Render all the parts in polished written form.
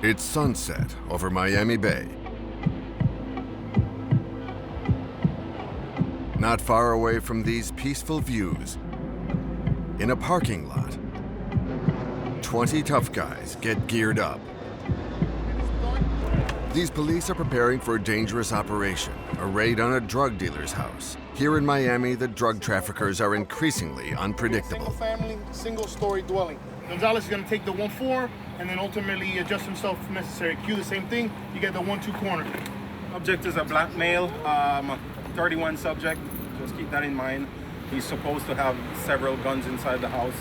It's sunset over Miami Bay. Not far away from these peaceful views, in a parking lot, 20 tough guys get geared up. These police are preparing for a dangerous operation, a raid on a drug dealer's house. Here in Miami, the drug traffickers are increasingly unpredictable. Single-family, single-story dwelling. Gonzalez is going to take the 1-4 and then ultimately adjust himself if necessary. Q the same thing, you get the 1-2 corner. Subject is a black male, 31 subject. Just keep that in mind. He's supposed to have several guns inside the house.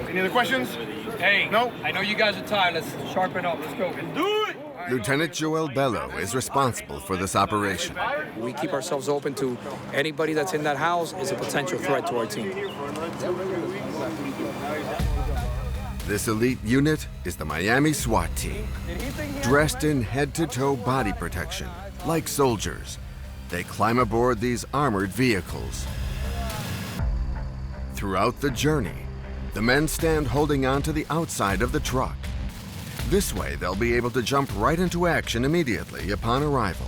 Any other questions? Hey, no? I know you guys are tired. Let's sharpen up. Let's go. Do it! Lieutenant Joel Bello is responsible for this operation. We keep ourselves open to anybody that's in that house is a potential threat to our team. This elite unit is the Miami SWAT team. Dressed in head-to-toe body protection, like soldiers, they climb aboard these armored vehicles. Throughout the journey, the men stand holding on to the outside of the truck. This way, they'll be able to jump right into action immediately upon arrival.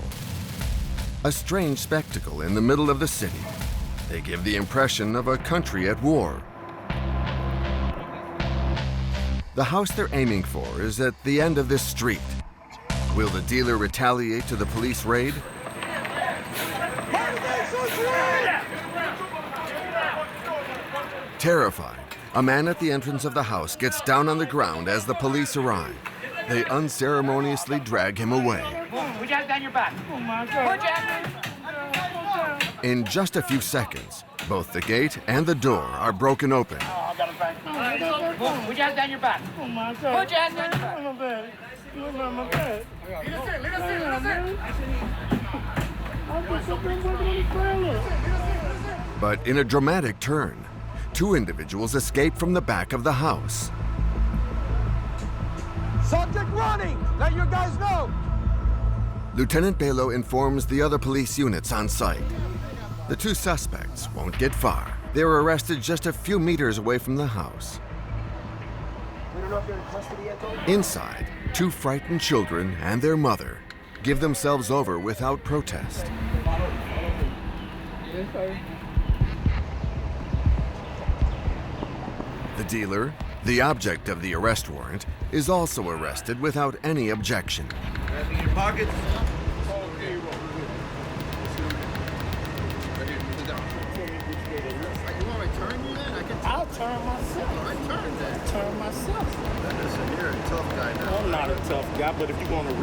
A strange spectacle in the middle of the city. They give the impression of a country at war. The house they're aiming for is at the end of this street. Will the dealer retaliate to the police raid? Terrified, a man at the entrance of the house gets down on the ground as the police arrive. They unceremoniously drag him away. Put your hands down your back. Oh my God. In just a few seconds, both the gate and the door are broken open. Put your hands down your back. Oh my God. Put your hands down your back. But in a dramatic turn, two individuals escape from the back of the house. Subject running! Let your guys know! Lieutenant Bello informs the other police units on site. The two suspects won't get far. They were arrested just a few meters away from the house. Inside, two frightened children and their mother give themselves over without protest. The dealer, the object of the arrest warrant, is also arrested without any objection. In your pockets. I'll turn myself. I turn myself. Listen, you're a tough guy now. I'm not a tough guy, but if you're going to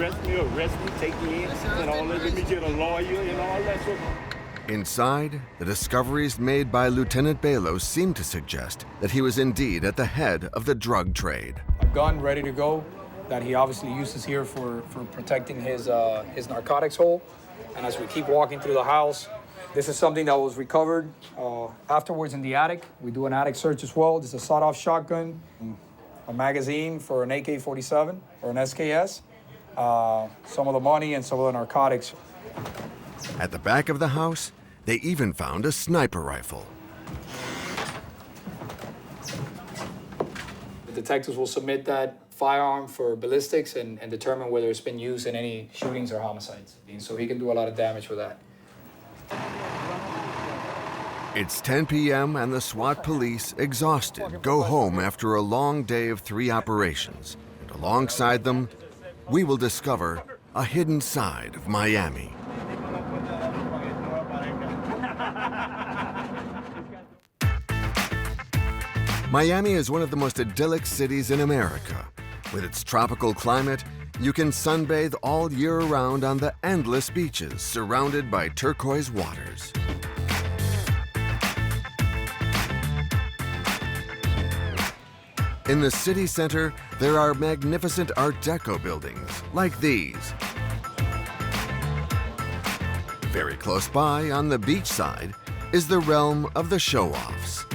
arrest me, take me in, and all that, let me get a lawyer and all that sort of. Inside, the discoveries made by Lieutenant Bello seem to suggest that he was indeed at the head of the drug trade. A gun ready to go that he obviously uses here for protecting his narcotics hole. And as we keep walking through the house, this is something that was recovered afterwards in the attic. We do an attic search as well. This is a sawed-off shotgun, a magazine for an AK-47 or an SKS, some of the money and some of the narcotics. At the back of the house, they even found a sniper rifle. The detectives will submit that firearm for ballistics and determine whether it's been used in any shootings or homicides. And so he can do a lot of damage with that. It's 10 p.m. and the SWAT police, exhausted, go home after a long day of 3 operations. And alongside them, we will discover a hidden side of Miami. Miami is one of the most idyllic cities in America. With its tropical climate, you can sunbathe all year round on the endless beaches surrounded by turquoise waters. In the city center, there are magnificent Art Deco buildings like these. Very close by, on the beach side, is the realm of the show-offs.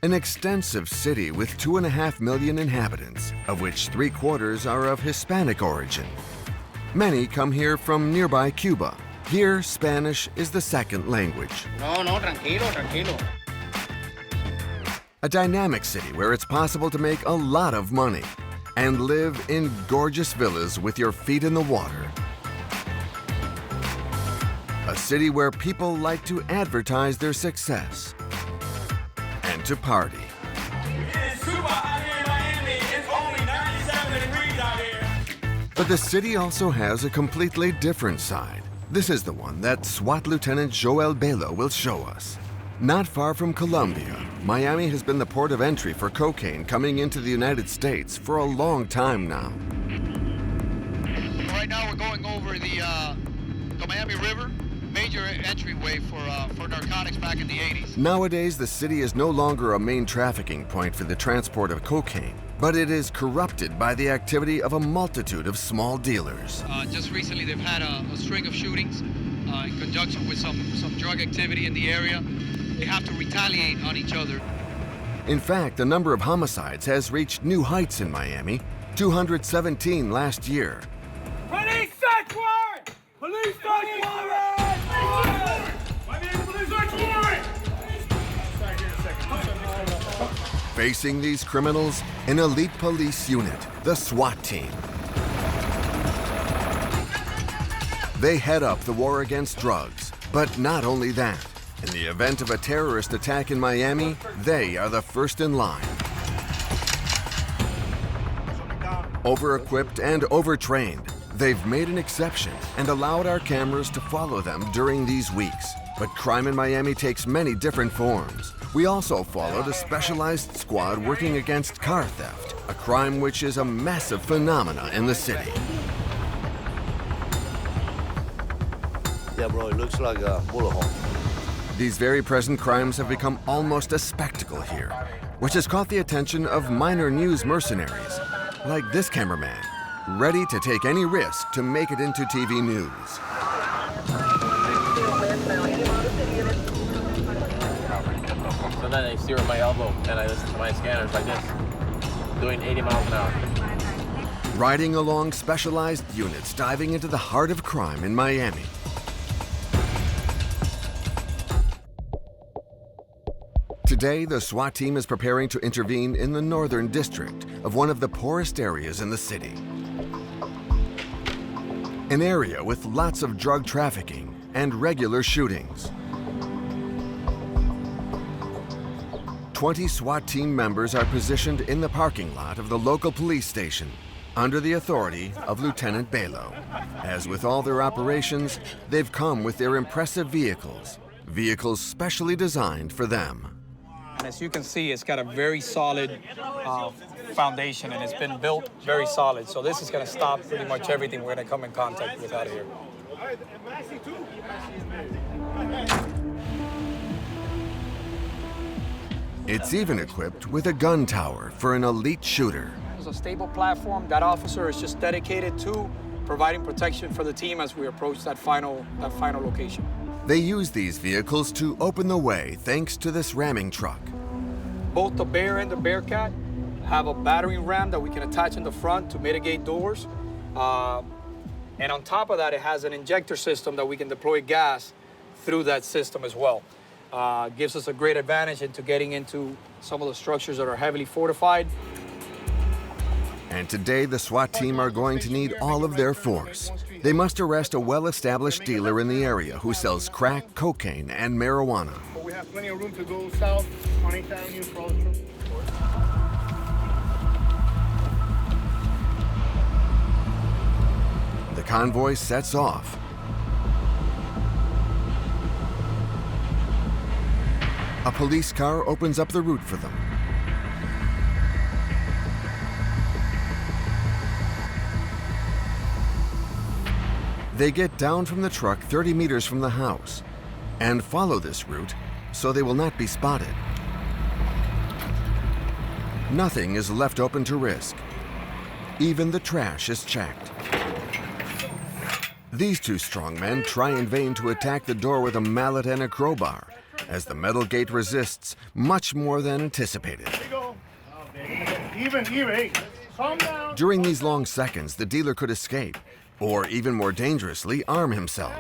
An extensive city with 2.5 million inhabitants, of which 3/4 are of Hispanic origin. Many come here from nearby Cuba, Here, Spanish is the second language. No, tranquilo, tranquilo. A dynamic city where it's possible to make a lot of money and live in gorgeous villas with your feet in the water. A city where people like to advertise their success and to party. It's super hot here in Miami. It's only 97 degrees out here. But the city also has a completely different side. This is the one that SWAT Lieutenant Joel Bello will show us. Not far from Colombia, Miami has been the port of entry for cocaine coming into the United States for a long time now. Right now we're going over the Miami River, major entryway for narcotics back in the 80s. Nowadays, the city is no longer a main trafficking point for the transport of cocaine, but it is corrupted by the activity of a multitude of small dealers. Just recently they've had a string of shootings in conjunction with some drug activity in the area. They have to retaliate on each other. In fact, the number of homicides has reached new heights in Miami, 217 last year. Police search warrant! Police search warrant! Police search warrant! Facing these criminals, an elite police unit, the SWAT team. They head up the war against drugs, but not only that. In the event of a terrorist attack in Miami, they are the first in line. Over-equipped and overtrained, they've made an exception and allowed our cameras to follow them during these weeks. But crime in Miami takes many different forms. We also followed a specialized squad working against car theft, a crime which is a massive phenomenon in the city. Yeah, bro, it looks like a bullet hole. These very present crimes have become almost a spectacle here, which has caught the attention of minor news mercenaries, like this cameraman, ready to take any risk to make it into TV news. So then I steer with my elbow and I listen to my scanners like this, doing 80 miles an hour. Riding along specialized units diving into the heart of crime in Miami. Today, the SWAT team is preparing to intervene in the northern district of one of the poorest areas in the city. An area with lots of drug trafficking and regular shootings. 20 SWAT team members are positioned in the parking lot of the local police station under the authority of Lieutenant Bello. As with all their operations, they've come with their impressive vehicles specially designed for them. And as you can see, it's got a very solid foundation and it's been built very solid. So this is going to stop pretty much everything we're going to come in contact with out of here. It's even equipped with a gun tower for an elite shooter. It's a stable platform. That officer is just dedicated to providing protection for the team as we approach that final location. They use these vehicles to open the way thanks to this ramming truck. Both the Bear and the Bearcat have a battering ram that we can attach in the front to mitigate doors. And on top of that, it has an injector system that we can deploy gas through that system as well. Gives us a great advantage into getting into some of the structures that are heavily fortified. And today, the SWAT team are going to need all of their force. They must arrest a well-established dealer in the area who sells crack, cocaine, and marijuana. But we have plenty of room to go south on 8th Avenue for all the trucks. The convoy sets off. A police car opens up the route for them. They get down from the truck 30 meters from the house and follow this route so they will not be spotted. Nothing is left open to risk. Even the trash is checked. These two strongmen try in vain to attack the door with a mallet and a crowbar, as the metal gate resists much more than anticipated. There you go. Even, hey, calm down. During these long seconds, the dealer could escape, or even more dangerously, arm himself.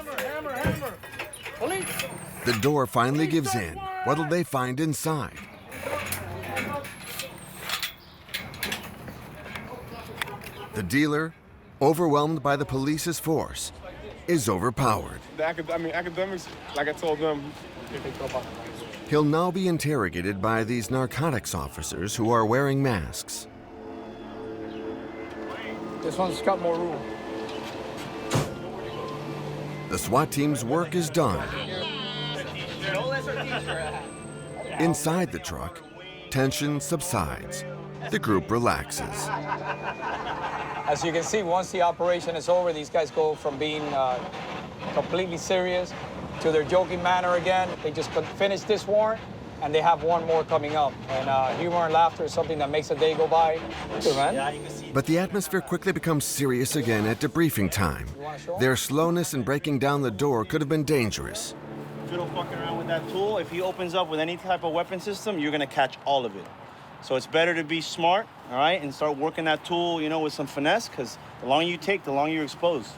The door finally gives in. What'll they find inside? The dealer, overwhelmed by the police's force, is overpowered. Academics, like I told them. He'll now be interrogated by these narcotics officers who are wearing masks. This one's got more room. The SWAT team's work is done. Inside the truck, tension subsides. The group relaxes. As you can see, once the operation is over, these guys go from being completely serious to their joking manner again. They just finished this warrant, and they have one more coming up. And humor and laughter is something that makes a day go by. Good, man. But the atmosphere quickly becomes serious again at debriefing time. Their slowness in breaking down the door could have been dangerous. If you don't fuck around with that tool, if he opens up with any type of weapon system, you're gonna catch all of it. So it's better to be smart, all right, and start working that tool, you know, with some finesse, because the longer you take, the longer you're exposed.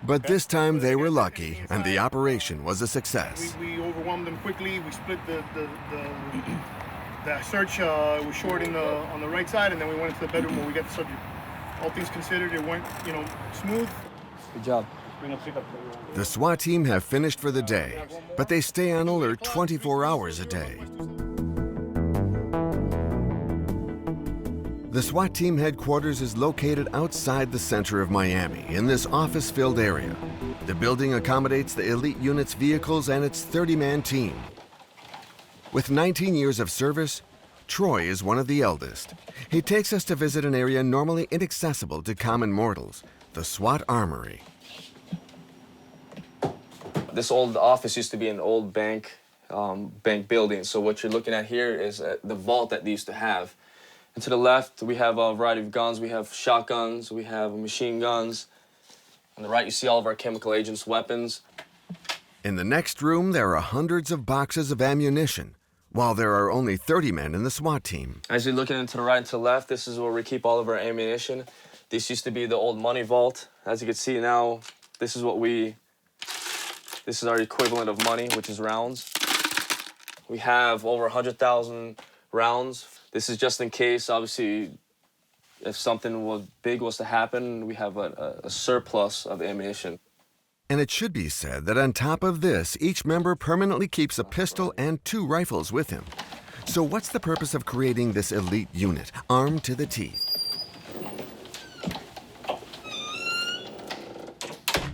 But this time they were lucky, and the operation was a success. We overwhelmed them quickly. We split the search. Was short on the right side, and then we went into the bedroom where we got the subject. All things considered, it went, smooth. Good job. The SWAT team have finished for the day, but they stay on alert 24 hours a day. The SWAT team headquarters is located outside the center of Miami in this office-filled area. The building accommodates the elite unit's vehicles and its 30-man team. With 19 years of service, Troy is one of the eldest. He takes us to visit an area normally inaccessible to common mortals, the SWAT armory. This old office used to be an old bank building. So what you're looking at here is the vault that they used to have. And to the left, we have a variety of guns. We have shotguns, we have machine guns. On the right, you see all of our chemical agents' weapons. In the next room, there are hundreds of boxes of ammunition, while there are only 30 men in the SWAT team. As you're looking to the right and to the left, this is where we keep all of our ammunition. This used to be the old money vault. As you can see now, this is our equivalent of money, which is rounds. We have over 100,000 rounds. This is just in case, obviously, if something big was to happen, we have a surplus of ammunition. And it should be said that on top of this, each member permanently keeps a pistol and 2 rifles with him. So what's the purpose of creating this elite unit, armed to the teeth?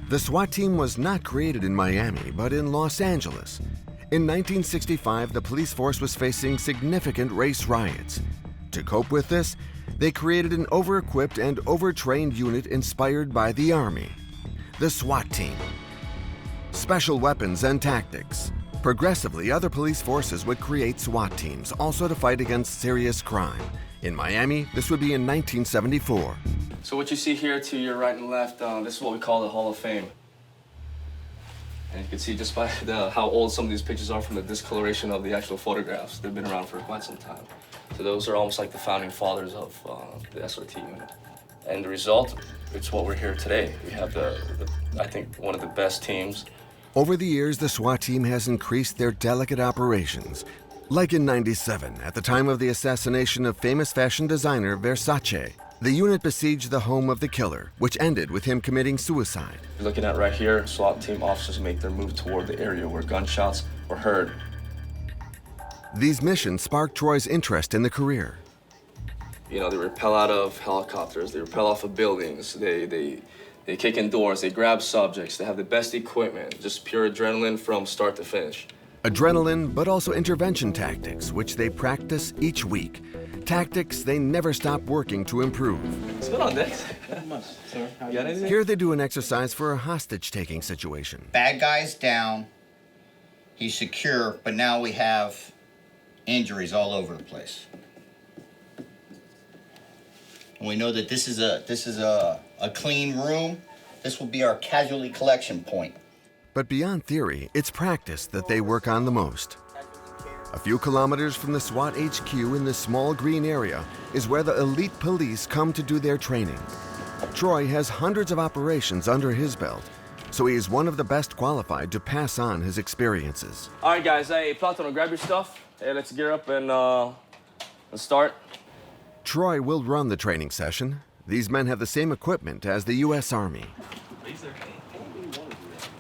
The SWAT team was not created in Miami, but in Los Angeles. In 1965, the police force was facing significant race riots. To cope with this, they created an over-equipped and overtrained unit inspired by the Army, the SWAT team. Special weapons and tactics. Progressively, other police forces would create SWAT teams, also to fight against serious crime. In Miami, this would be in 1974. So what you see here to your right and left, this is what we call the Hall of Fame. And you can see just by how old some of these pictures are from the discoloration of the actual photographs. They've been around for quite some time. So those are almost like the founding fathers of the SOT unit. And the result, it's what we're here today. We have I think, one of the best teams. Over the years, the SWAT team has increased their delicate operations. Like in '97, at the time of the assassination of famous fashion designer Versace, the unit besieged the home of the killer, which ended with him committing suicide. You're looking at right here, SWAT team officers make their move toward the area where gunshots were heard. These missions sparked Troy's interest in the career. You know, they rappel out of helicopters, they rappel off of buildings, they kick in doors, they grab subjects, they have the best equipment, just pure adrenaline from start to finish. Adrenaline, but also intervention tactics, which they practice each week. Tactics they never stop working to improve. What's going on, Dick? Here they do an exercise for a hostage-taking situation. Bad guy's down, he's secure, but now we have injuries all over the place. And we know that this is a clean room. This will be our casualty collection point. But beyond theory, it's practice that they work on the most. A few kilometers from the SWAT HQ in this small green area is where the elite police come to do their training. Troy has hundreds of operations under his belt, so he is one of the best qualified to pass on his experiences. All right, guys. Hey, Platono, grab your stuff. Hey, let's gear up and start. Troy will run the training session. These men have the same equipment as the U.S. Army.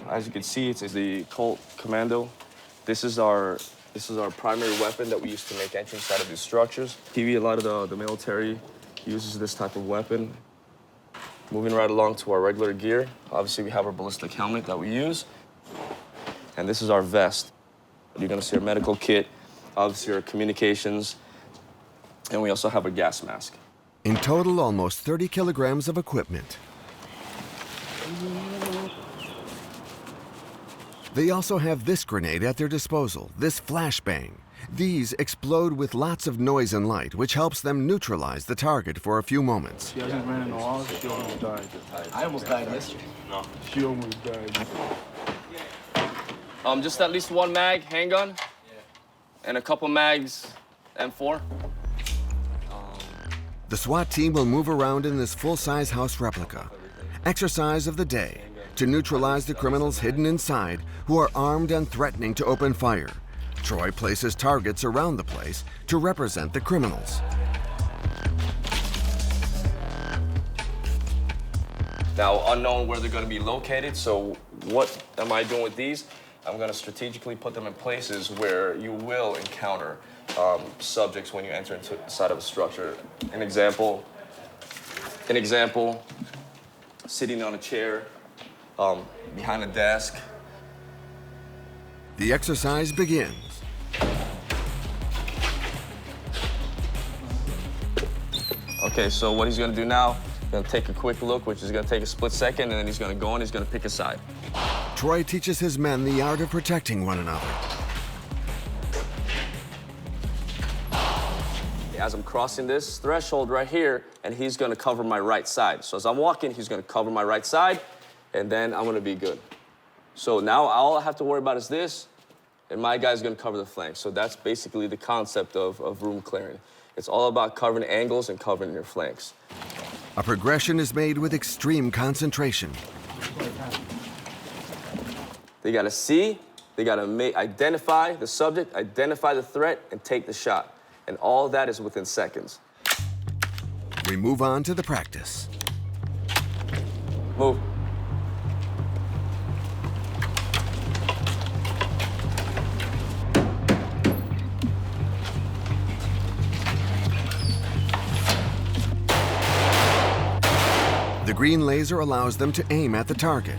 As you can see, it's the Colt Commando. This is our primary weapon that we use to make entry inside of these structures. TV, a lot of the military uses this type of weapon. Moving right along to our regular gear. Obviously, we have our ballistic helmet that we use. And this is our vest. You're gonna see our medical kit, obviously our communications, and we also have a gas mask. In total, almost 30 kilograms of equipment. They also have this grenade at their disposal, this flashbang. These explode with lots of noise and light, which helps them neutralize the target for a few moments. She hasn't ran in the walls, she almost died. I almost died yesterday. No. She almost died. Just at least one mag, handgun, and a couple mags, M4. The SWAT team will move around in this full-size house replica. Exercise of the day, to neutralize the criminals hidden inside who are armed and threatening to open fire. Troy places targets around the place to represent the criminals. Now, unknown where they're going to be located, so what am I doing with these? I'm going to strategically put them in places where you will encounter subjects when you enter inside of a structure. An example, sitting on a chair, behind a desk. The exercise begins. Okay, so what he's gonna do now, he's gonna take a quick look, which is gonna take a split second, and then he's gonna go and he's gonna pick a side. Troy teaches his men the art of protecting one another. As I'm crossing this threshold right here, and he's gonna cover my right side. So as I'm walking, he's gonna cover my right side, and then I'm gonna be good. So now all I have to worry about is this, and my guy's gonna cover the flank. So that's basically the concept of room clearing. It's all about covering angles and covering your flanks. A progression is made with extreme concentration. They gotta see, they gotta identify the subject, identify the threat, and take the shot. And all that is within seconds. We move on to the practice. Move. The green laser allows them to aim at the target.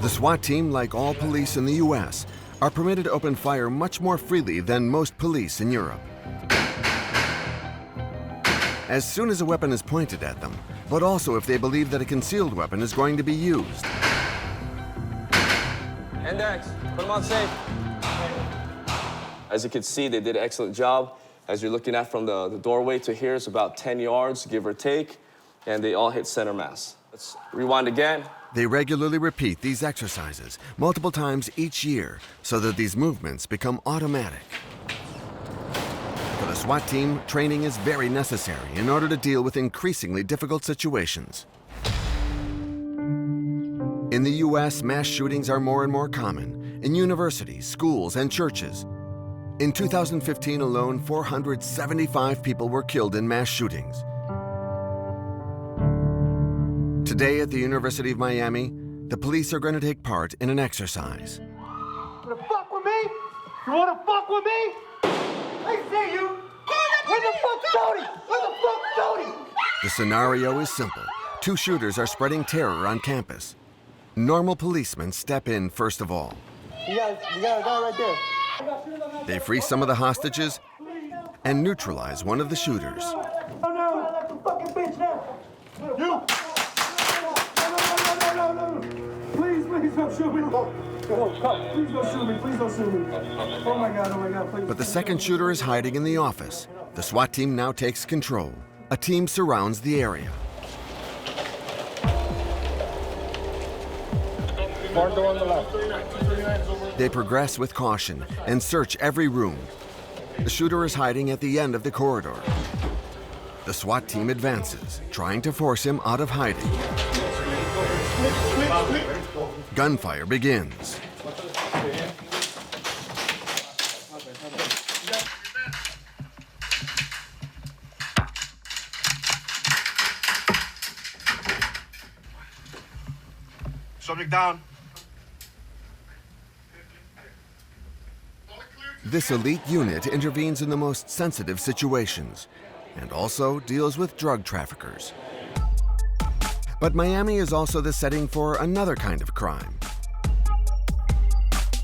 The SWAT team, like all police in the US, are permitted to open fire much more freely than most police in Europe. As soon as a weapon is pointed at them, but also if they believe that a concealed weapon is going to be used. Index, put them on safe. As you can see, they did an excellent job. As you're looking at from the doorway to here, it's about 10 yards, give or take, and they all hit center mass. Let's rewind again. They regularly repeat these exercises multiple times each year so that these movements become automatic. For the SWAT team, training is very necessary in order to deal with increasingly difficult situations. In the US, mass shootings are more and more common in universities, schools, and churches. In 2015 alone, 475 people were killed in mass shootings. Today at the University of Miami, the police are going to take part in an exercise. You wanna fuck with me? You wanna fuck with me? I see you. Where the fuck's Tony? Where the fuck's Tony? The scenario is simple. Two shooters are spreading terror on campus. Normal policemen step in first of all. You got a guy right there. They free some of the hostages and neutralize one of the shooters. Oh no, that's a fucking bitch now. You! No. Please don't shoot me. Please don't shoot me. Please don't shoot me. Oh my God, please. But the second shooter is hiding in the office. The SWAT team now takes control. A team surrounds the area. Mark the one on the left. They progress with caution and search every room. The shooter is hiding at the end of the corridor. The SWAT team advances, trying to force him out of hiding. Gunfire begins. Subject down. This elite unit intervenes in the most sensitive situations and also deals with drug traffickers. But Miami is also the setting for another kind of crime.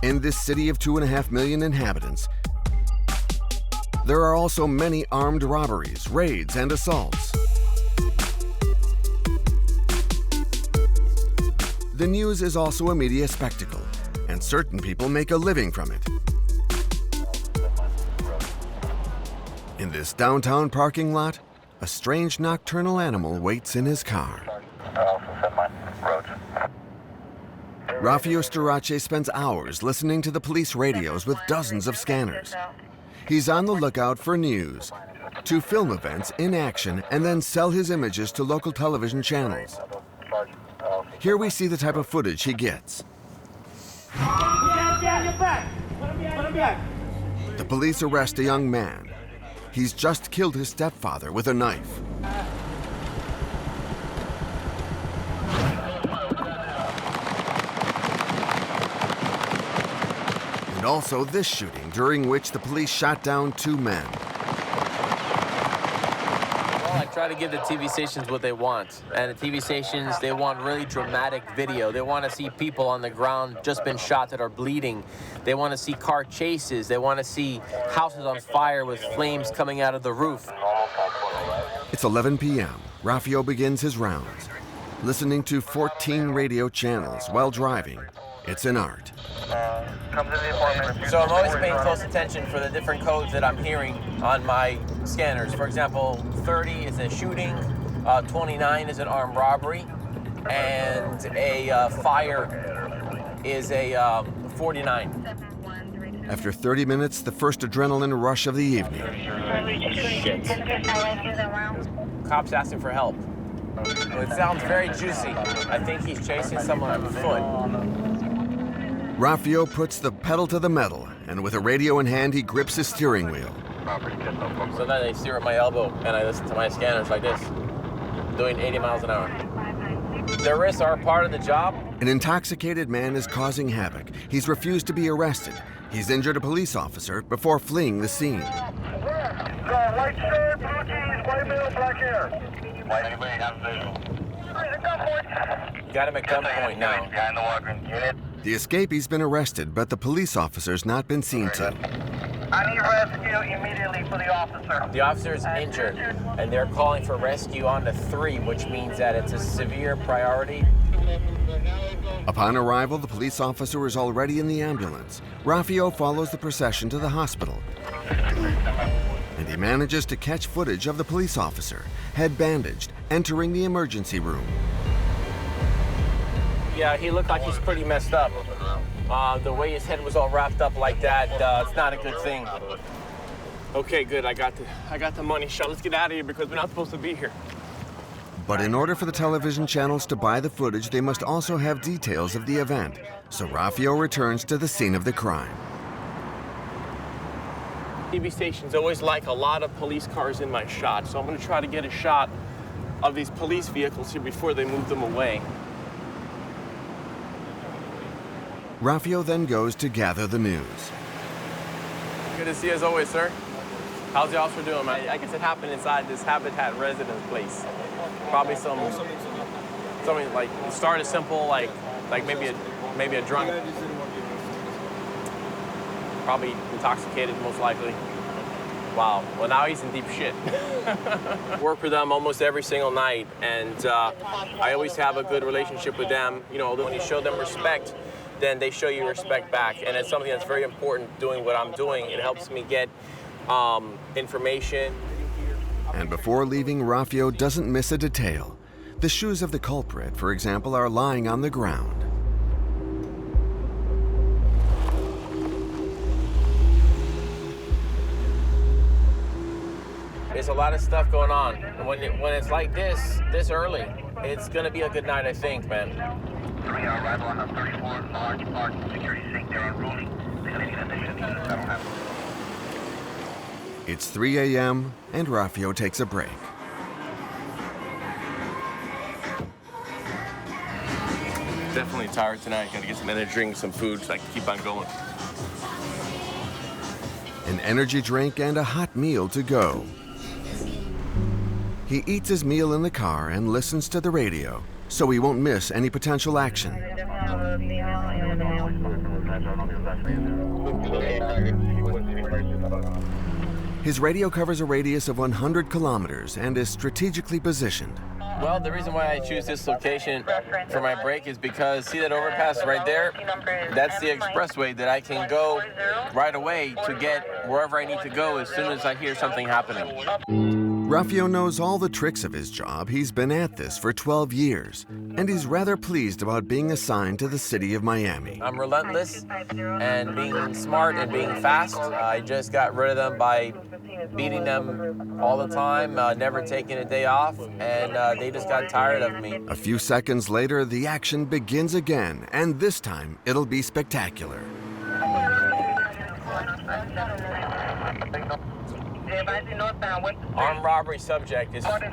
In this city of 2.5 million inhabitants, there are also many armed robberies, raids, and assaults. The news is also a media spectacle, and certain people make a living from it. In this downtown parking lot, a strange nocturnal animal waits in his car. Rafael Starace spends hours listening to the police radios with dozens of scanners. He's on the lookout for news, to film events in action and then sell his images to local television channels. Here we see the type of footage he gets. The police arrest a young man. He's just killed his stepfather with a knife. And also this shooting, during which the police shot down 2 men. Well, I try to give the TV stations what they want. And the TV stations, they want really dramatic video. They want to see people on the ground just been shot that are bleeding. They want to see car chases. They want to see houses on fire with flames coming out of the roof. It's 11 p.m. Rafael begins his rounds. Listening to 14 radio channels while driving, it's an art. So I'm always paying close attention for the different codes that I'm hearing on my scanners. For example, 30 is a shooting, 29 is an armed robbery, and a fire is a 49. After 30 minutes, the first adrenaline rush of the evening. Shit. Cops asking for help. Well, it sounds very juicy. I think he's chasing someone on foot. Rafael puts the pedal to the metal, and with a radio in hand, he grips his steering wheel. So then I steer at my elbow, and I listen to my scanners like this, doing 80 miles an hour. The risks are part of the job. An intoxicated man is causing havoc. He's refused to be arrested. He's injured a police officer before fleeing the scene. White shirt, blue jeans, white male, black hair. Anybody have visual? Got him at gunpoint now. Behind the walker. The escapee's been arrested, but the police officer's not been seen to. I need rescue immediately for the officer. The officer is injured, and they're calling for rescue on the 3, which means that it's a severe priority. Upon arrival, the police officer is already in the ambulance. Rafael follows the procession to the hospital. And he manages to catch footage of the police officer, head bandaged, entering the emergency room. Yeah, he looked like he's pretty messed up. The way his head was all wrapped up like that, it's not a good thing. Okay, good. I got the money shot. Let's get out of here because we're not supposed to be here. But in order for the television channels to buy the footage, they must also have details of the event. So Rafael returns to the scene of the crime. TV stations always like a lot of police cars in my shot, so I'm going to try to get a shot of these police vehicles here before they move them away. Rafael then goes to gather the news. Good to see you as always, sir. How's the officer doing, man? I guess it happened inside this Habitat residence place. Probably something like, start as simple, like maybe a drunk. Probably intoxicated, most likely. Wow, well now he's in deep shit. Work for them almost every single night, and I always have a good relationship with them. You know, when you show them respect, then they show you respect back, and it's something that's very important doing what I'm doing. It helps me get information. And before leaving, Rafael doesn't miss a detail. The shoes of the culprit, for example, are lying on the ground. There's a lot of stuff going on. And when it's like this early, it's gonna be a good night, I think, man. 3 arrival on the 34, large part, security sync, they're unruly. They're gonna need admission, I don't have. It's 3 a.m. and Raffio takes a break. Definitely tired tonight. Gotta get some energy drink, some food, so I can keep on going. An energy drink and a hot meal to go. He eats his meal in the car and listens to the radio, so he won't miss any potential action. His radio covers a radius of 100 kilometers and is strategically positioned. Well, the reason why I choose this location for my break is because, see that overpass right there? That's the expressway that I can go right away to get wherever I need to go as soon as I hear something happening. Raffio knows all the tricks of his job. He's been at this for 12 years, and he's rather pleased about being assigned to the city of Miami. I'm relentless and being smart and being fast. I just got rid of them by beating them all the time, never taking a day off, and they just got tired of me. A few seconds later, the action begins again, and this time it'll be spectacular. Armed robbery subject is. He's fleeing.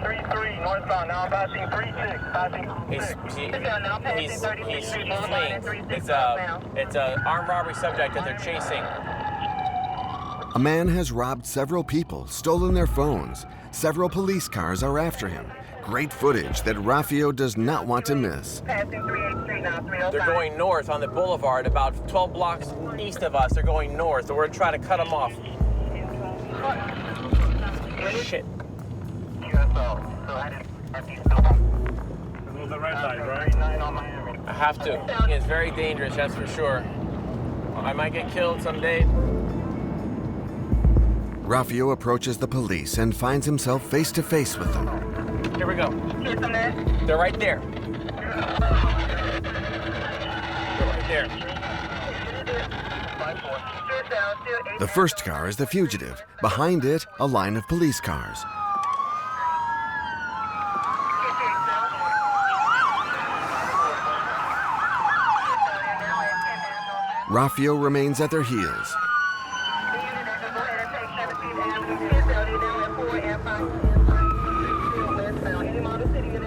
It's a armed robbery subject that they're chasing. A man has robbed several people, stolen their phones. Several police cars are after him. Great footage that Raffio does not want to miss. They're going north on the boulevard, about 12 blocks east of us. They're going north, and we're trying to cut them off. Shit. I have to. It's very dangerous, that's for sure. I might get killed someday. Raffio approaches the police and finds himself face to face with them. Here we go. They're right there. They're right there. The first car is the Fugitive. Behind it, a line of police cars. Raffio remains at their heels.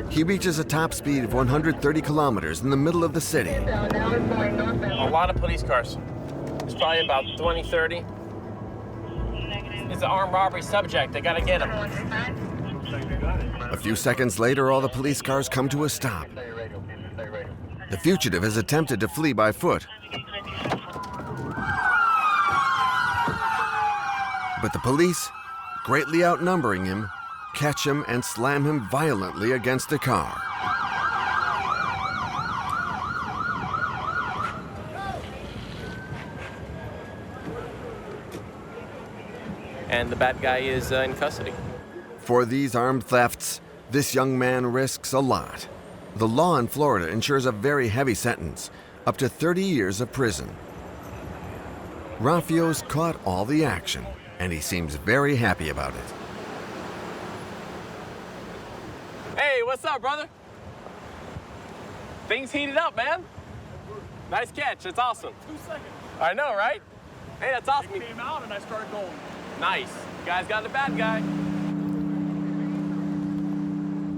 He reaches a top speed of 130 kilometers in the middle of the city. A lot of police cars. It's probably about 20, 30. It's an armed robbery subject. They gotta get him. A few seconds later, all the police cars come to a stop. The Fugitive has attempted to flee by foot. But the police, greatly outnumbering him, catch him and slam him violently against the car. And the bad guy is in custody. For these armed thefts, this young man risks a lot. The law in Florida ensures a very heavy sentence, up to 30 years of prison. Raffio's caught all the action, and he seems very happy about it. Hey, what's up, brother? Things heated up, man. Nice catch. It's awesome. 2 seconds. I know, right? Hey, that's awesome. It came out and I started going. Nice. You guys got the bad guy.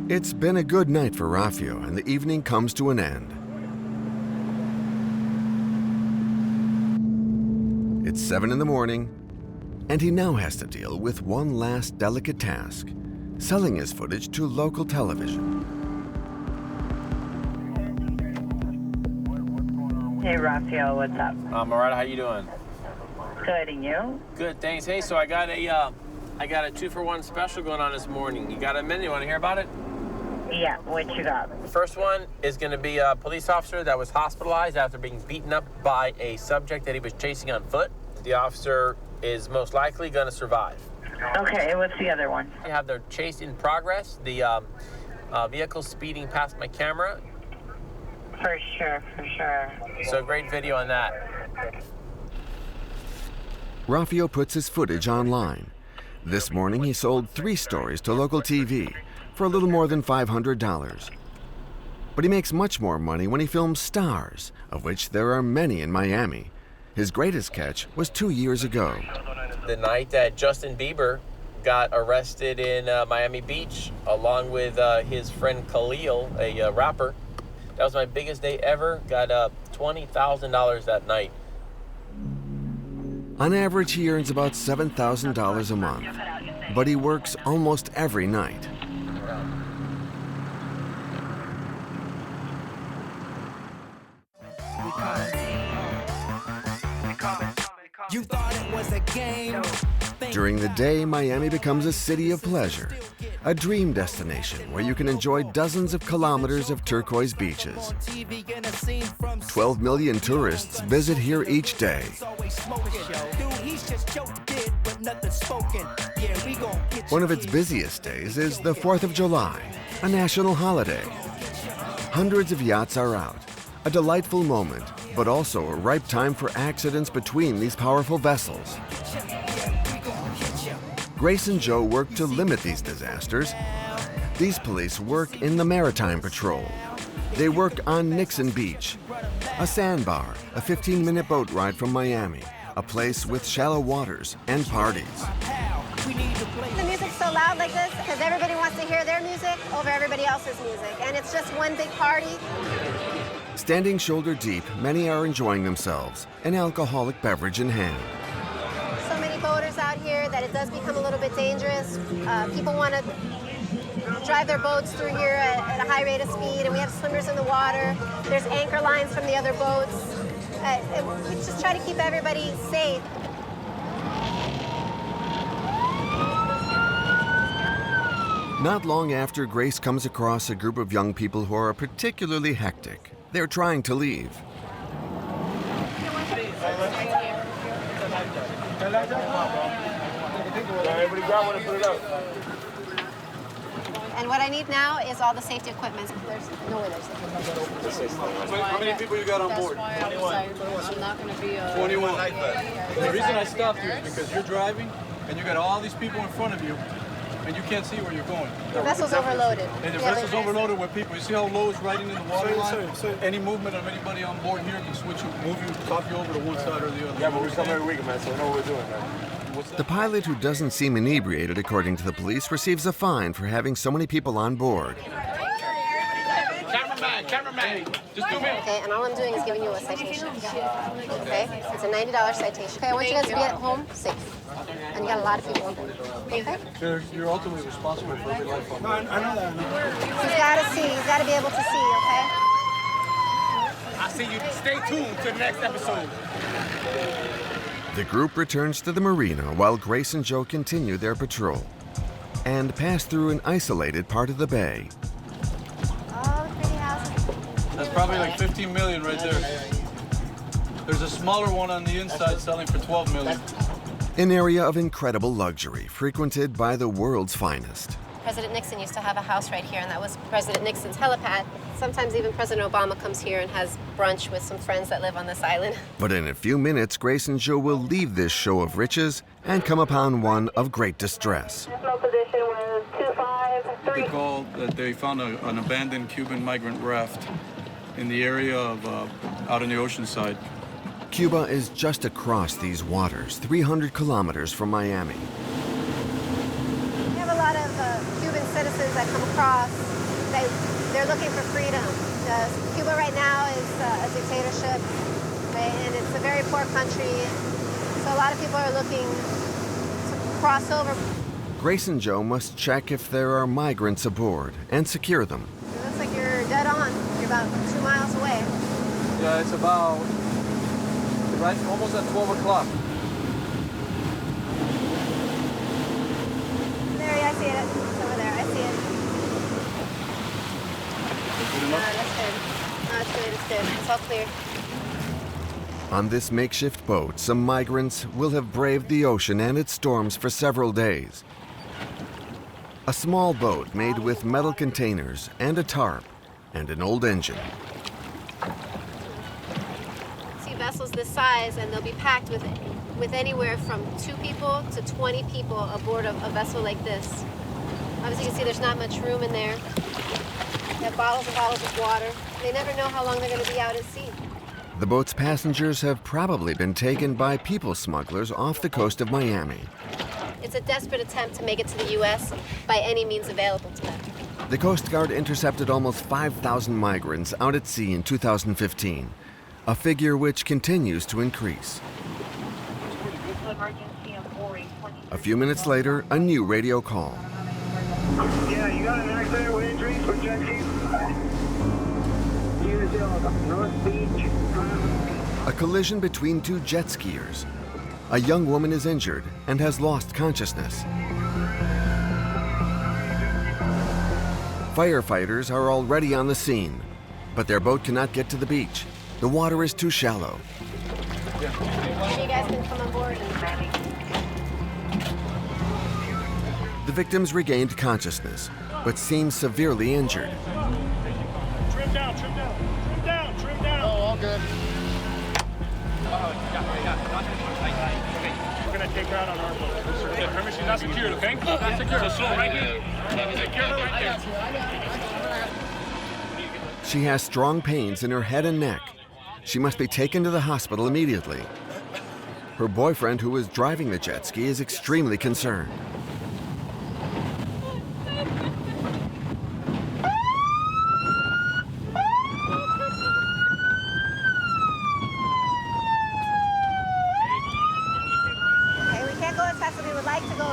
It's been a good night for Raffio, and the evening comes to an end. It's 7 in the morning, and he now has to deal with one last delicate task: selling his footage to local television. Hey, Raffio, what's up? Marita, how you doing? Good, and you? Good, thanks. Hey, so I got a 2-for-1 special going on this morning. You got a minute? You want to hear about it? Yeah, what you got? The first one is going to be a police officer that was hospitalized after being beaten up by a subject that he was chasing on foot. The officer is most likely going to survive. Okay, what's the other one? You have the chase in progress. The vehicle speeding past my camera. For sure, for sure. So great video on that. Raffio puts his footage online. This morning he sold 3 stories to local TV for a little more than $500. But he makes much more money when he films stars, of which there are many in Miami. His greatest catch was 2 years ago. The night that Justin Bieber got arrested in Miami Beach, along with his friend Khalil, a rapper. That was my biggest day ever. Got $20,000 that night. On average, he earns about $7,000 a month, but he works almost every night. You thought it was a game. During the day, Miami becomes a city of pleasure, a dream destination where you can enjoy dozens of kilometers of turquoise beaches. 12 million tourists visit here each day. One of its busiest days is the 4th of July, a national holiday. Hundreds of yachts are out, a delightful moment, but also a ripe time for accidents between these powerful vessels. Grace and Joe work to limit these disasters. These police work in the Maritime Patrol. They work on Nixon Beach, a sandbar, a 15-minute boat ride from Miami, a place with shallow waters and parties. The music's so loud like this because everybody wants to hear their music over everybody else's music, and it's just one big party. Standing shoulder deep, many are enjoying themselves, an alcoholic beverage in hand. So many boaters out here that it does become a little bit dangerous. People want to drive their boats through here at a high rate of speed, and we have swimmers in the water. There's anchor lines from the other boats. We just try to keep everybody safe. Not long after, Grace comes across a group of young people who are particularly hectic. They're trying to leave. And what I need now is all the safety equipment. There's no way there's How many people you got on board? 21. I'm not going to be 21. The reason I stopped you is because you're driving and you got all these people in front of you and you can't see where you're going. The vessel's overloaded. And the vessel's overloaded with people. You see how low it's riding in the water line? Any movement of anybody on board here can switch you, move you, top you over to one side or the other. Yeah, but we come every week, man, so we know what we're doing, man. The pilot, who doesn't seem inebriated according to the police, receives a fine for having so many people on board. Cameraman, just do me. Okay, and all I'm doing is giving you a citation. Okay, it's a $90 citation. Okay, I want you guys to be at home safe. And you got a lot of people on board. Okay? You're ultimately responsible for every life on board. I know that. He's got to see. He's got to be able to see, okay? I'll see you. Stay tuned to the next episode. The group returns to the marina while Grace and Joe continue their patrol and pass through an isolated part of the bay. Oh, pretty houses. That's probably like 15 million right there. There's a smaller one on the inside selling for 12 million. An area of incredible luxury, frequented by the world's finest. President Nixon used to have a house right here, and that was President Nixon's helipad. Sometimes even President Obama comes here and has brunch with some friends that live on this island. But in a few minutes, Grace and Joe will leave this show of riches and come upon one of great distress. They called that they found an abandoned Cuban migrant raft in the area of out in the ocean side. Cuba is just across these waters, 300 kilometers from Miami. We have a lot of Cuban citizens that come across. They're looking for freedom. Cuba right now is a dictatorship, right? And it's a very poor country. So a lot of people are looking to cross over. Grace and Joe must check if there are migrants aboard and secure them. It looks like you're dead on. You're about 2 miles away. Yeah, it's about right, almost at 12 o'clock. There, yeah, I see it. It's over there. I see it. That's good. No, it's good. It's good. It's all clear. On this makeshift boat, some migrants will have braved the ocean and its storms for several days. A small boat made with metal containers and a tarp and an old engine. See vessels this size, and they'll be packed with with anywhere from 2 people to 20 people aboard a vessel like this. Obviously, you can see there's not much room in there. They have bottles and bottles of water. They never know how long they're going to be out at sea. The boat's passengers have probably been taken by people smugglers off the coast of Miami. It's a desperate attempt to make it to the U.S. by any means available to them. The Coast Guard intercepted almost 5,000 migrants out at sea in 2015, a figure which continues to increase. A few minutes later, a new radio call. Yeah, you got an accident with injuries for jet ski? North Beach. A collision between 2 jet skiers. A young woman is injured and has lost consciousness. Firefighters are already on the scene, but their boat cannot get to the beach. The water is too shallow. Maybe you guys can come on board. The victims regained consciousness, but seem severely injured. Trim down, trim down, trim down, trim down. Oh, all good. We're gonna take her out on our boat. Remember, she's not secured, okay? Not secured. So slow right here. Secure her right there. She has strong pains in her head and neck. She must be taken to the hospital immediately. Her boyfriend, who is driving the jet ski, is extremely concerned.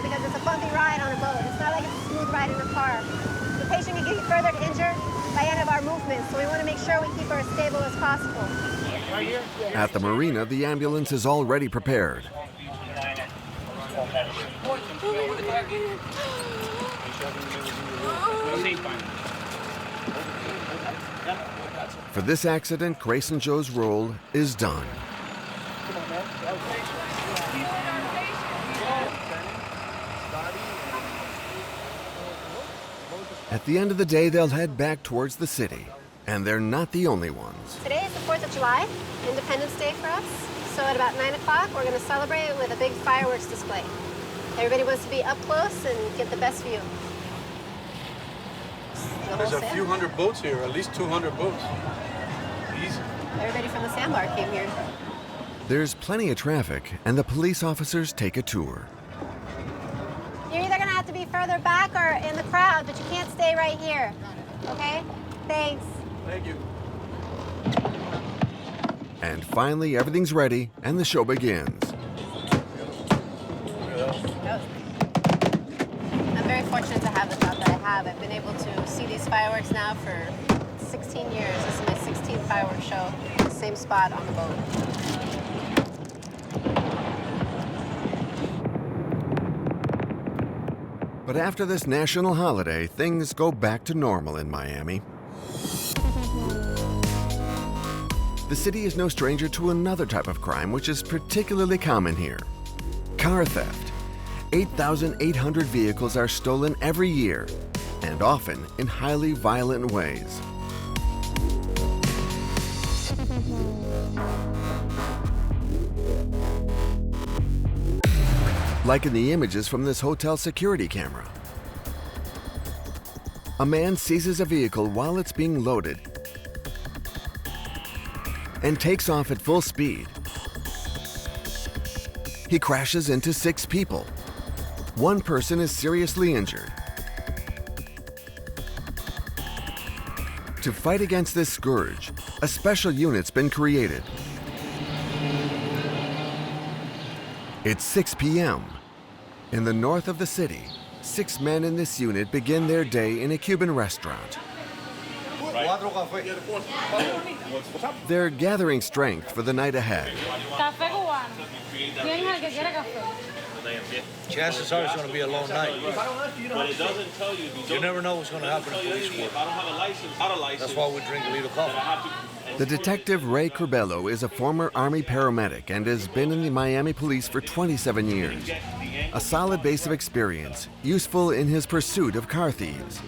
Because it's a bumpy ride on a boat. It's not like it's a smooth ride in a car. The patient can get further injured by any of our movements, so we want to make sure we keep her as stable as possible. At the marina, the ambulance is already prepared. For this accident, Grayson Joe's role is done. At the end of the day, they'll head back towards the city. And they're not the only ones. Today is the 4th of July, Independence Day for us. So at about 9 o'clock, we're going to celebrate it with a big fireworks display. Everybody wants to be up close and get the best view. There's a few hundred boats here, at least 200 boats. Easy. Everybody from the sandbar came here. There's plenty of traffic, and the police officers take a tour. You're either going to have to be further back or in the crowd, but you can't stay right here. Okay? Thanks. Thank you. And finally, everything's ready, and the show begins. I'm very fortunate to have the job that I have. I've been able to see these fireworks now for 16 years. This is my 16th fireworks show, same spot on the boat. But after this national holiday, things go back to normal in Miami. The city is no stranger to another type of crime which is particularly common here: car theft. 8,800 vehicles are stolen every year, and often in highly violent ways. Like in the images from this hotel security camera. A man seizes a vehicle while it's being loaded and takes off at full speed. He crashes into 6 people. 1 person is seriously injured. To fight against this scourge, a special unit's been created. It's 6 p.m. In the north of the city, 6 men in this unit begin their day in a Cuban restaurant. They're gathering strength for the night ahead. Chances are it's going to be a long night. You never know what's going to happen in police work. That's why we drink a little coffee. The detective Ray Curbelo is a former Army paramedic and has been in the Miami police for 27 years. A solid base of experience, useful in his pursuit of car thieves.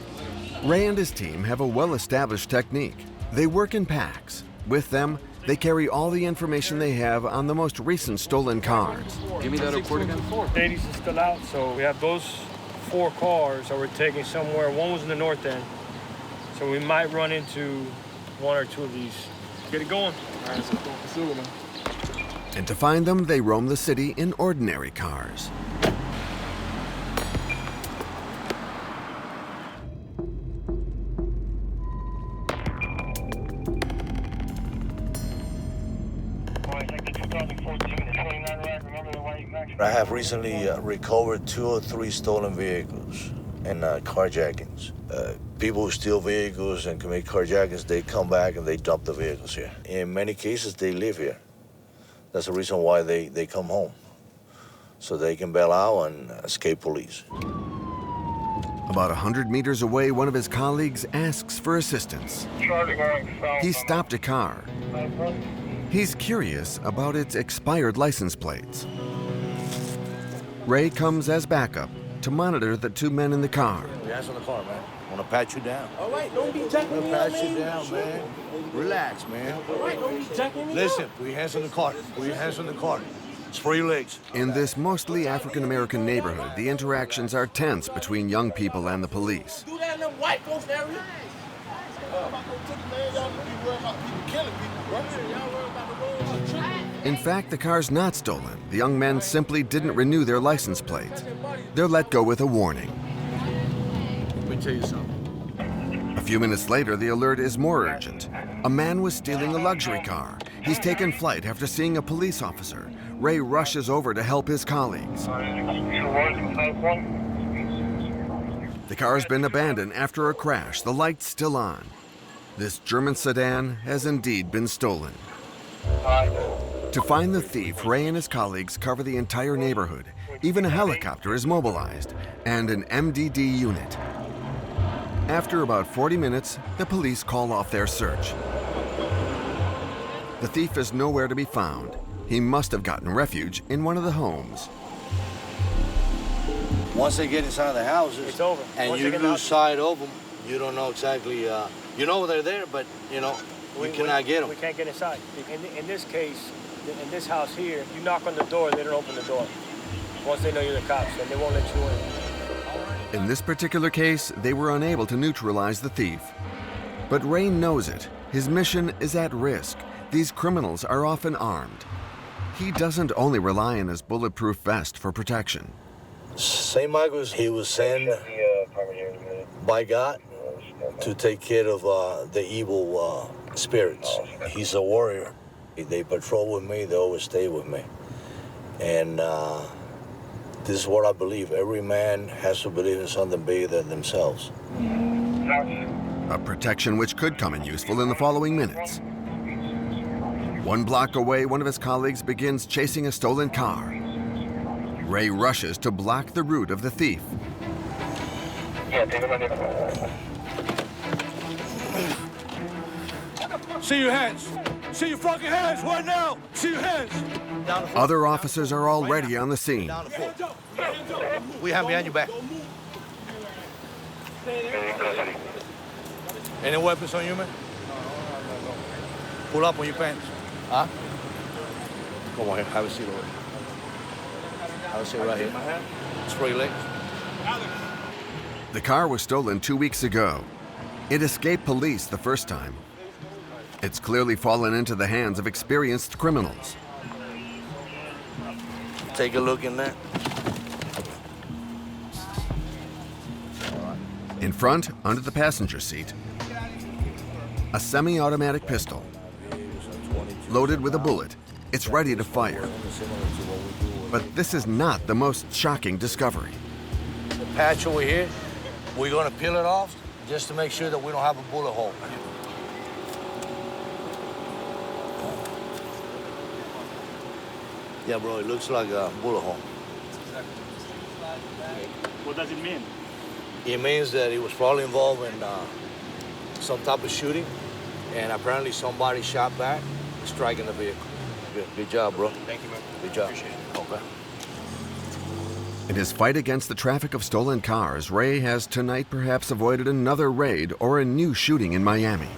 Ray and his team have a well-established technique. They work in packs. With them, They carry all the information they have on the most recent stolen cars. Give me that report again. Ladies is still out, so we have those 4 cars that we're taking somewhere. One was in the north end, so we might run into 1 or 2 of these. Get it going. All right, let's go. And to find them, they roam the city in ordinary cars. I have recently recovered 2 or 3 stolen vehicles and carjackings. People who steal vehicles and commit carjackings, they come back and they dump the vehicles here. In many cases, they live here. That's the reason why they come home, so they can bail out and escape police. About 100 meters away, one of his colleagues asks for assistance. He stopped a car. He's curious about its expired license plates. Ray comes as backup to monitor the 2 men in the car. Your hands on the car, man. I want to pat you down. All right, don't be jacking me pat up, you down, man. Relax, man. All right, don't be jacking me Listen, up. put your hands on the car. Put your hands on the car. Spread your legs. In this mostly African-American neighborhood, the interactions are tense between young people and the police. Do that in the white folks area. In fact, the car's not stolen. The young men simply didn't renew their license plates. They're let go with a warning. Let me tell you something. A few minutes later, the alert is more urgent. A man was stealing a luxury car. He's taken flight after seeing a police officer. Ray rushes over to help his colleagues. The car's been abandoned after a crash, the light's still on. This German sedan has indeed been stolen. To find the thief, Ray and his colleagues cover the entire neighborhood. Even a helicopter is mobilized, and an MDD unit. After about 40 minutes, the police call off their search. The thief is nowhere to be found. He must have gotten refuge in one of the homes. Once they get inside the houses, it's over. And Once you lose sight of them, you don't know exactly, you know they're there, but you cannot get them. We can't get inside. In this case, in this house here, you knock on the door, they don't open the door. Once they know you're the cops, then they won't let you in. In this particular case, they were unable to neutralize the thief. But Ray knows it. His mission is at risk. These criminals are often armed. He doesn't only rely on his bulletproof vest for protection. St. Michael's, he was sent by God to take care of the evil spirits. He's a warrior. They patrol with me, they always stay with me. And this is what I believe. Every man has to believe in something bigger than themselves. A protection which could come in useful in the following minutes. 1 block away, one of his colleagues begins chasing a stolen car. Ray rushes to block the route of the thief. See your hands. See your fucking hands right now. See your hands. Other officers are already on the scene. We have behind your back. Any weapons on you, man? Pull up on your pants. Huh? Come on here. Have a seat over here. Have a seat right here. Spread your legs. The car was stolen 2 weeks ago. It escaped police the first time. It's clearly fallen into the hands of experienced criminals. Take a look in there. In front, under the passenger seat, a semi-automatic pistol. Loaded with a bullet, it's ready to fire. But this is not the most shocking discovery. The patch over here, we're gonna peel it off just to make sure that we don't have a bullet hole. Yeah, bro, it looks like a bullet hole. What does it mean? It means that he was probably involved in some type of shooting, and apparently somebody shot back, striking the vehicle. Good job, bro. Thank you, man. Good job. Appreciate it. Okay. In his fight against the traffic of stolen cars, Ray has tonight perhaps avoided another raid or a new shooting in Miami.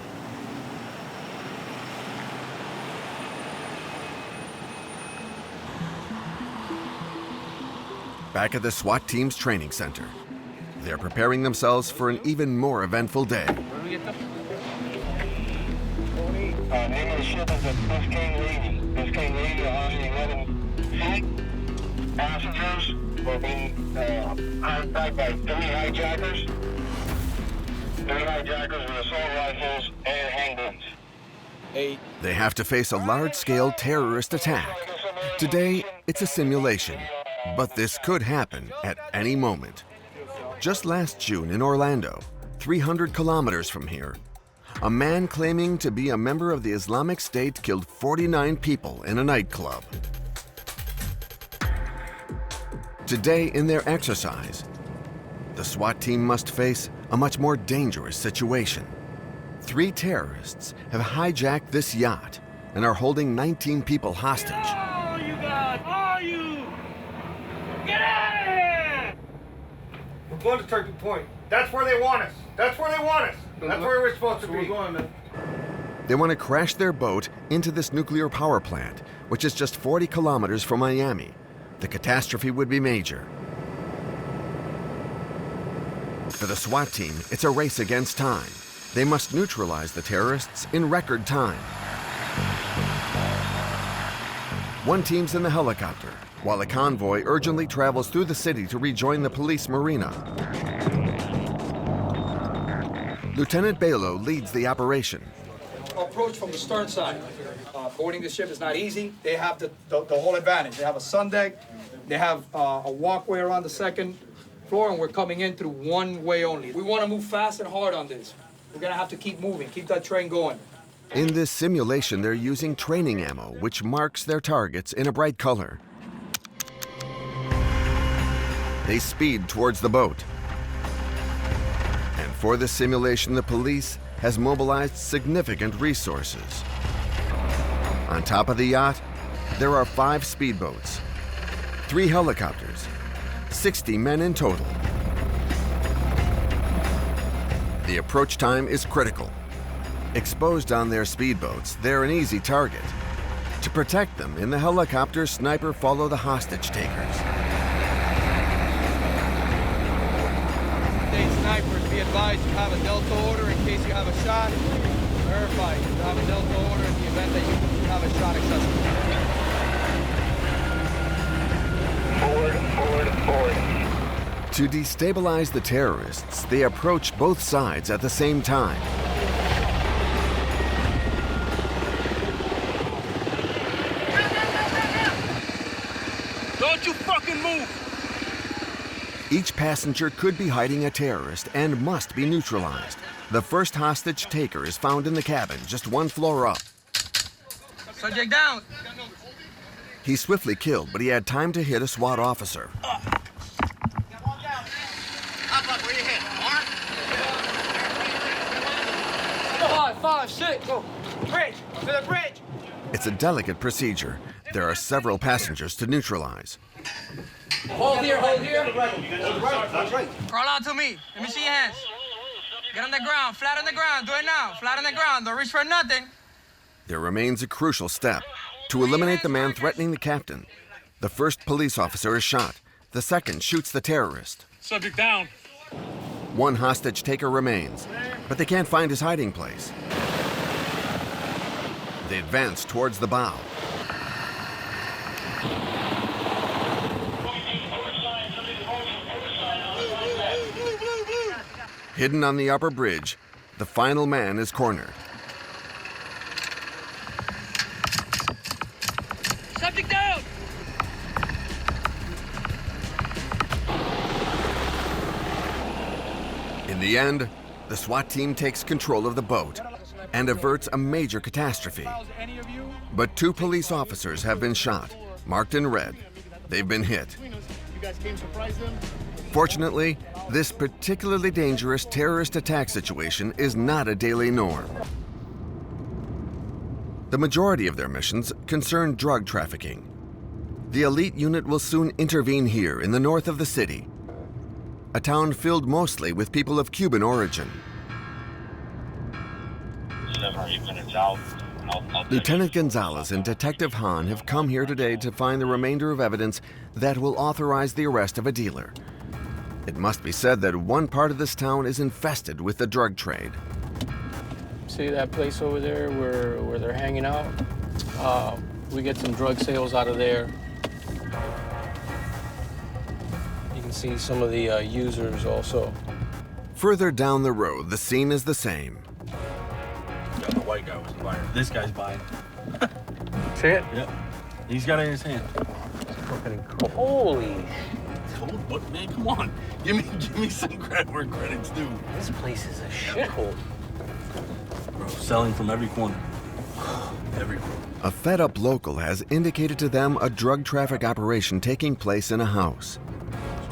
back at the SWAT team's training center. They're preparing themselves for an even more eventful day. Name of the ship is the Biscayne Lady. Biscayne Lady, 111 feet. Passengers were being hijacked by 3 hijackers. 3 hijackers with assault rifles and handguns. They have to face a large-scale terrorist attack. Today, it's a simulation, but this could happen at any moment. Just last June in Orlando, 300 kilometers from here, a man claiming to be a member of the Islamic State killed 49 people in a nightclub. Today, in their exercise, the SWAT team must face a much more dangerous situation. 3 terrorists have hijacked this yacht and are holding 19 people hostage. Oh, you guys! Oh, you! Get out of here! We're going to Turkey Point. That's where they want us. That's where they want us. That's where we're supposed to be. We're going, man. They want to crash their boat into this nuclear power plant, which is just 40 kilometers from Miami. The catastrophe would be major. For the SWAT team, it's a race against time. They must neutralize the terrorists in record time. One team's in the helicopter, while a convoy urgently travels through the city to rejoin the police marina. Lieutenant Balo leads the operation. Approach from the stern side. Boarding the ship is not easy. They have the whole advantage. They have a sun deck. They have a walkway around the second floor, and we're coming in through one way only. We want to move fast and hard on this. We're going to have to keep moving, keep that train going. In this simulation, they're using training ammo, which marks their targets in a bright color. They speed towards the boat. And for this simulation, the police has mobilized significant resources. On top of the yacht, there are 5 speedboats, 3 helicopters, 60 men in total. The approach time is critical. Exposed on their speedboats, they're an easy target. To protect them, in the helicopter, sniper follow the hostage takers. State snipers, be advised you have a Delta order in case you have a shot. Verify you have a Delta order in the event that you have a shot accessible. Forward. To destabilize the terrorists, they approach both sides at the same time. Don't you fucking move! Each passenger could be hiding a terrorist and must be neutralized. The first hostage taker is found in the cabin, just 1 floor up. Subject down. He's swiftly killed, but he had time to hit a SWAT officer. Five, 6, go. Bridge, to the bridge. It's a delicate procedure. There are several passengers to neutralize. Hold here, hold here. Crawl out to me. Let me see your hands. Get on the ground, flat on the ground. Do it now, flat on the ground. Don't reach for nothing. There remains a crucial step. To eliminate the man threatening the captain, the first police officer is shot. The second shoots the terrorist. Subject down. 1 hostage taker remains, but they can't find his hiding place. They advance towards the bow. Hidden on the upper bridge, the final man is cornered. Subject down! In the end, the SWAT team takes control of the boat and averts a major catastrophe. But 2 police officers have been shot, marked in red. They've been hit. You guys came surprise them? Fortunately, this particularly dangerous terrorist attack situation is not a daily norm. The majority of their missions concern drug trafficking. The elite unit will soon intervene here in the north of the city, a town filled mostly with people of Cuban origin. 7 or 8 minutes out. Lieutenant Gonzalez and Detective Hahn have come here today to find the remainder of evidence that will authorize the arrest of a dealer. It must be said that one part of this town is infested with the drug trade. See that place over there where they're hanging out? We get some drug sales out of there. You can see some of the users also. Further down the road, the scene is the same. Yeah, the white guy was the buyer. This guy's buying. See it? Yep. He's got it in his hand. Holy. But man, come on. Give me some credit where credit's due. This place is a shithole. Bro, selling from every corner. Every corner. A fed-up local has indicated to them a drug traffic operation taking place in a house.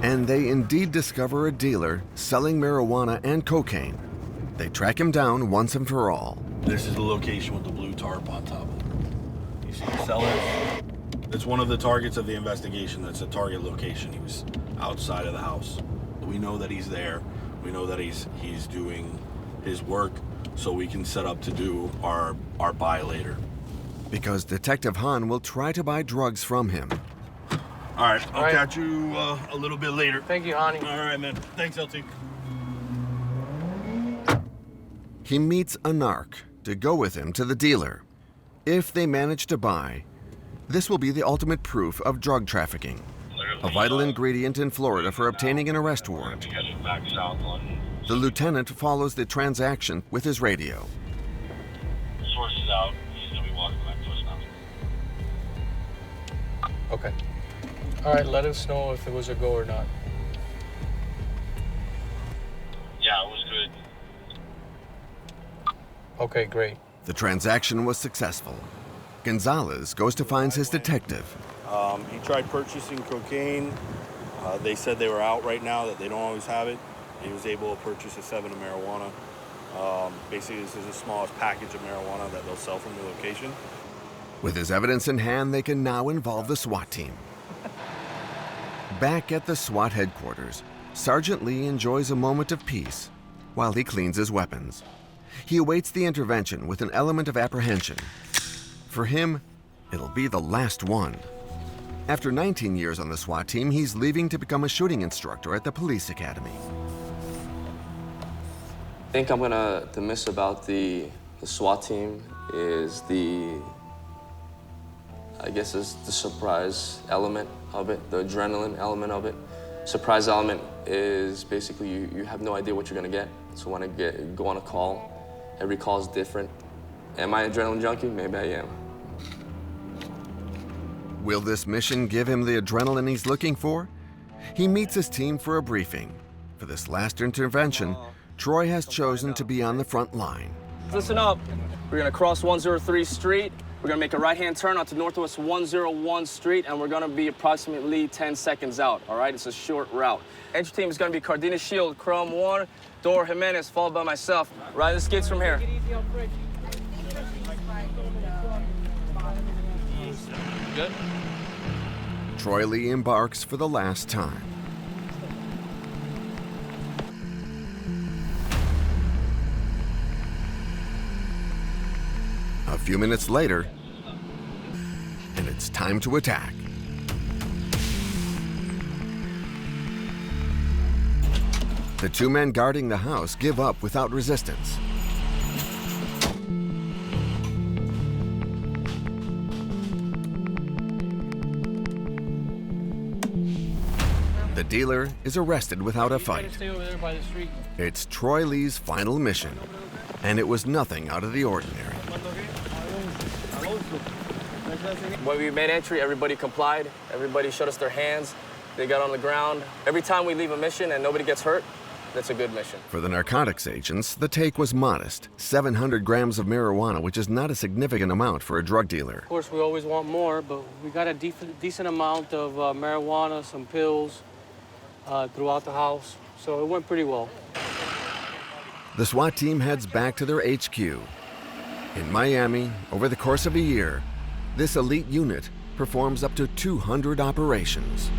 And they indeed discover a dealer selling marijuana and cocaine. They track him down once and for all. This is the location with the blue tarp on top of it. You see the seller? It's one of the targets of the investigation. That's a target location. He was outside of the house. We know that he's there. We know that he's doing his work, so we can set up to do our buy later. Because Detective Hahn will try to buy drugs from him. All right, I'll catch you a little bit later. Thank you, honey. All right, man. Thanks, LT. He meets a narc to go with him to the dealer. If they manage to buy, this will be the ultimate proof of drug trafficking, a vital ingredient in Florida for obtaining an arrest warrant. The lieutenant follows the transaction with his radio. Source is out. He's going to be walking back to us now. Okay. All right, let us know if it was a go or not. Yeah, it was good. Okay, great. The transaction was successful. Gonzalez goes to find his detective. He tried purchasing cocaine. They said they were out right now, that they don't always have it. He was able to purchase a 7 of marijuana. Basically, this is the smallest package of marijuana that they'll sell from the location. With his evidence in hand, they can now involve the SWAT team. Back at the SWAT headquarters, Sergeant Lee enjoys a moment of peace while he cleans his weapons. He awaits the intervention with an element of apprehension. For him, it'll be the last one. After 19 years on the SWAT team, he's leaving to become a shooting instructor at the police academy. I think I'm gonna miss about the SWAT team is I guess it's the surprise element of it, the adrenaline element of it. Surprise element is basically you have no idea what you're gonna get. So when I go on a call, every call is different. Am I an adrenaline junkie? Maybe I am. Will this mission give him the adrenaline he's looking for? He meets his team for a briefing. For this last intervention, Troy has chosen to be on the front line. Listen up. We're gonna cross 103 Street. We're gonna make a right-hand turn onto Northwest 101 Street, and we're gonna be approximately 10 seconds out, all right? It's a short route. Entry team is gonna be Cardenas Shield, Chrome 1, Dor Jimenez, followed by myself. Ride the skids from here. Good? Troy Lee embarks for the last time. A few minutes later, and it's time to attack. The two men guarding the house give up without resistance. The dealer is arrested without a fight. Stay over there by the street. It's Troy Lee's final mission, and it was nothing out of the ordinary. When we made entry, everybody complied. Everybody showed us their hands. They got on the ground. Every time we leave a mission and nobody gets hurt, that's a good mission. For the narcotics agents, the take was modest. 700 grams of marijuana, which is not a significant amount for a drug dealer. Of course, we always want more, but we got a decent amount of marijuana, some pills throughout the house, so it went pretty well. The SWAT team heads back to their HQ. In Miami, over the course of a year, this elite unit performs up to 200 operations.